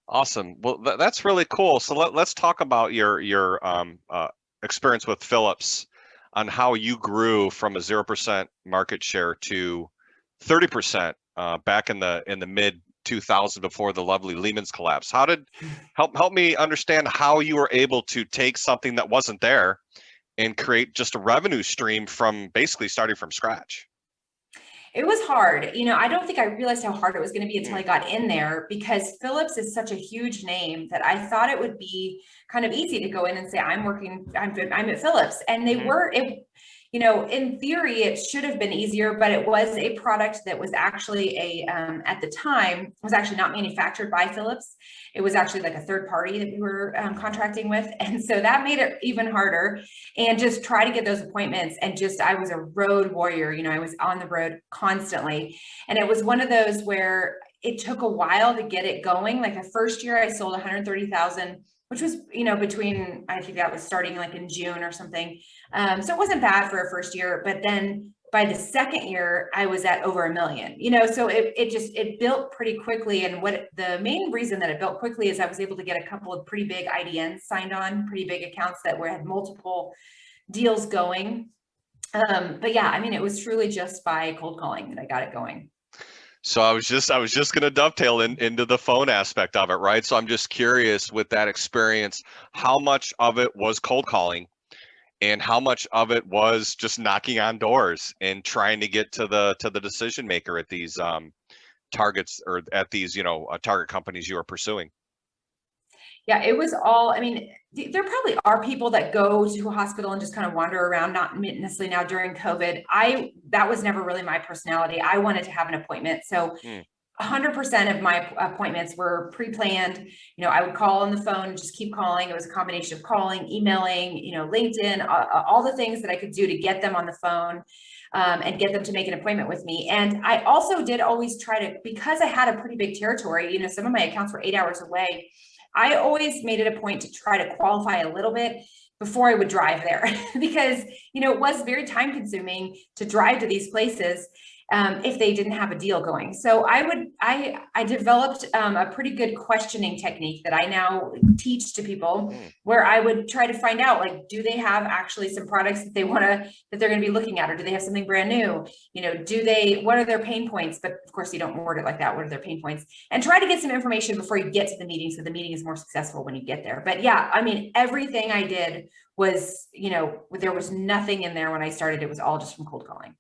Awesome. Well, that's really cool. So let's talk about your experience with Philips on how you grew from a 0% market share to 30% back in the mid 2000s before the lovely Lehman's collapse. How did help me understand how you were able to take something that wasn't there and create just a revenue stream from basically starting from scratch? It was hard. I don't think I realized how hard it was going to be until Hmm. I got in there because Philips is such a huge name that I thought it would be kind of easy to go in and say, I'm at Philips. And they Hmm. were, in theory, it should have been easier, but it was a product that was actually at the time, was actually not manufactured by Philips. It was actually like a third party that we were contracting with. And so that made it even harder, and just try to get those appointments. And just, I was a road warrior, I was on the road constantly. And it was one of those where it took a while to get it going. Like the first year I sold 130,000, which was, between, I think that was starting like in June or something. So it wasn't bad for a first year, but then by the second year, I was at over 1 million, so it built pretty quickly. And the main reason that it built quickly is I was able to get a couple of pretty big IDNs signed on, pretty big accounts that had multiple deals going. But yeah, I mean, it was truly just by cold calling that I got it going. So I was just going to dovetail into the phone aspect of it, right? So I'm just curious with that experience, how much of it was cold calling and how much of it was just knocking on doors and trying to get to the decision maker at these targets or at these target companies you are pursuing. Yeah, it was all, I mean, there probably are people that go to a hospital and just kind of wander around, not necessarily now during COVID. That was never really my personality. I wanted to have an appointment. So Hmm. 100% of my appointments were pre-planned. I would call on the phone and just keep calling. It was a combination of calling, emailing, LinkedIn, all the things that I could do to get them on the phone, and get them to make an appointment with me. And I also did always try to, because I had a pretty big territory, some of my accounts were 8 hours away. I always made it a point to try to qualify a little bit before I would drive there because, it was very time consuming to drive to these places, if they didn't have a deal going. So I developed a pretty good questioning technique that I now teach to people, Hmm. where I would try to find out, like, do they have actually some products that that they're going to be looking at, or do they have something brand new? What are their pain points? But of course you don't word it like that. What are their pain points? And try to get some information before you get to the meeting, so the meeting is more successful when you get there. But yeah, I mean, everything I did was, there was nothing in there when I started. It was all just from cold calling.